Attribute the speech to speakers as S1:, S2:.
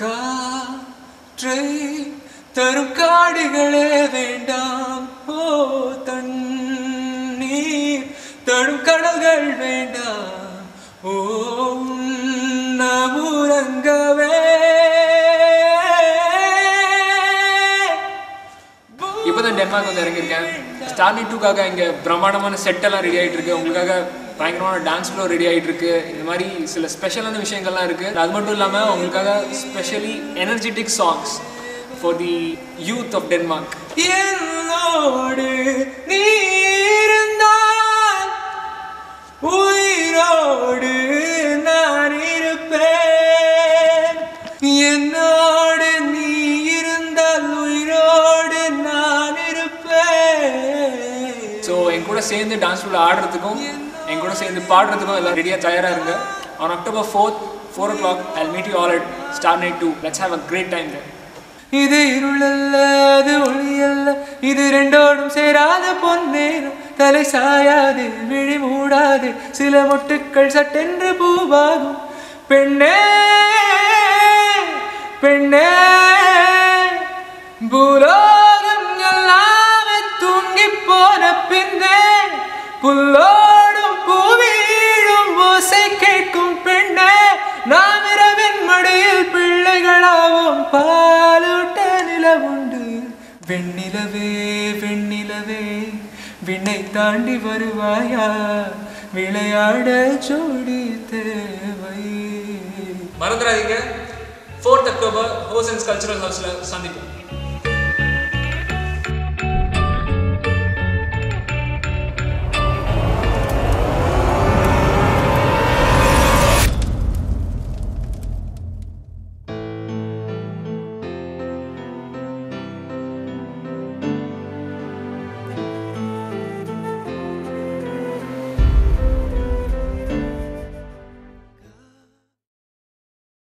S1: காற்றை தரும் காடுகளே வேண்டாம், ஓ தண்ணீர் தரும் கடல்கள் வேண்டாம், ஓ உறங்கவே. இப்போதான் டென்மார்க் வந்து இறங்கியிருக்கேன். ஸ்டார்னி 2க்காக இங்கே பிரம்மாண்டமான செட்டெல்லாம் ரெடி ஆகிட்டு இருக்கு. உங்களுக்காக பயங்கரமான டான்ஸ் ஃப்ளோர் ரெடி ஆகிட்டு இருக்கு. இந்த மாதிரி சில ஸ்பெஷலான விஷயங்கள்லாம் இருக்குது. அது மட்டும் இல்லாமல் உங்களுக்காக specially energetic songs for the youth of Denmark. என்னோடு நீ இருந்தால் உயிரோடு நான் இருப்பேன், என்னோடு நீ இருந்தால் உயிரோடு நான் இருப்பேன். ஸோ என் கூட சேர்ந்து டான்ஸ் ஃப்ளோர் ஆடுறதுக்கும் என் கூட சேர்ந்து பாடுறதுக்கும் எல்லாம் ரெடியாக தயாராக இருங்க. On October 4th, 4 o'clock, I'll meet you all at Star Night 2. Let's have a great time there. இது இருளல்ல, அது ஒளியல்ல, இது ரெண்டோடும் சேராத பொன்னேரம். தலை சாயாது, விழி மூடாது, சில மொட்டுக்கள் சட்டென்று பூவாகும். பெண்ணே பெண்ணே பூலோகம் எல்லாமே தூங்கி போன பின்னே புல்லோடும் பூவீடும் ஓசை கேட்கும் பெண்ணே, நாம் இரவின் மடியில் பிள்ளைகளாவும் பாலூட்ட நிலவுண்டு. வெண்ணிலவே வெண்ணிலவே விண்ணை தாண்டி வருவாயா, விளையாட ஜோடி தேவை. மறந்துடாதீங்க 4th October ஹோசன்ஸ் கல்ச்சுரல் ஹவுஸ்ல சந்திப்போம்.